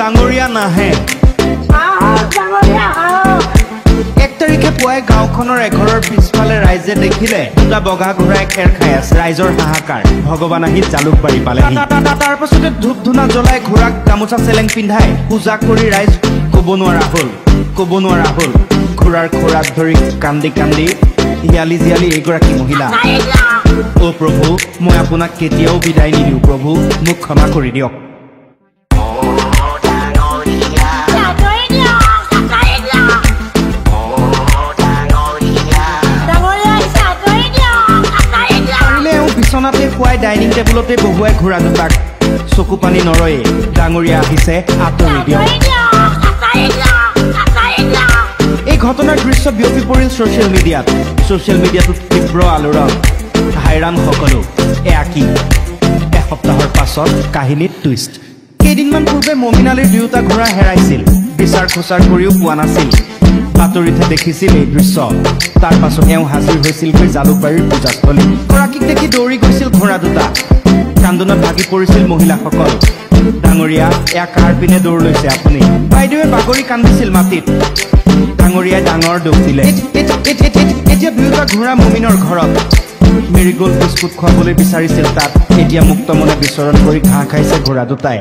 ডাঙৰীয়া নাহে 1 তাৰিখে পুৱাই গাঁওখনৰ এঘৰৰ পিছফালে ৰাইজে দেখিলে দুটা বগা ঘোঁৰাই খেৰ খাই আছে ৰাইজৰ হাহাকাৰ ভগৱান আহি জালুকবাৰী পালেহি তাৰ পাছতে ধূপ ধূনা জ্বলাই ঘোঁৰাক গামোচা চেলেং পিন্ধাই পূজা কৰি ৰাইজ ক'ব নোৱাৰা হ'ল ঘোঁৰাৰ খোৰাক ধৰি কান্দি কান্দি হিয়ালি জিয়ালি এগৰাকী মহিলা অ' প্ৰভু মই আপোনাক কেতিয়াও বিদায় নিদিওঁ প্ৰভু মোক ক্ষমা কৰি দিয়ক বিচনাতে শুৱাই ডাইনিং টেবুলতে বহুৱাই ঘোঁৰা দুটাক চকু পানী নৰয়ে ডাঙৰীয়া আহিছে আঁতৰি দিয়ক এই ঘটনাৰ দৃশ্য বিয়পি পৰিল ছ'চিয়েল মিডিয়াটোত তীব্ৰ আলোড়ন হাইৰাণ সকলো এয়া কি এসপ্তাহৰ পাছত কাহিনীত টুইষ্ট কেইদিনমান পূৰ্বে মমিনালীৰ দুয়োটা ঘোঁৰা হেৰাইছিল বিচাৰ খোচাৰ কৰিও পোৱা নাছিল বাতৰিতহে দেখিছিল এই দৃশ্য তাৰ পাছত এওঁ হাজিৰ হৈছিলগৈ জালুকবাৰীৰ পূজাস্থলী গৰাকীক দেখি দৌৰি গৈছিল ঘোঁৰা দুটা কান্দোনত ভাগি পৰিছিল মহিলাসকল ডাঙৰীয়া এয়া কাৰ পিনে দৌৰ লৈছে আপুনি বাইদেৱে বাগৰি কান্দিছিল মাটিত ডাঙৰীয়াই ডাঙৰ দুখ দিলে এতিয়া দুয়োটা ঘোঁৰা মমিনৰ ঘৰত মেৰিগ'ল্ড বিস্কুট খুৱাবলৈ বিচাৰিছিল তাত এতিয়া মুক্ত মনে বিচৰণ কৰি ঘাঁহ খাইছে ঘোঁৰা দুটাই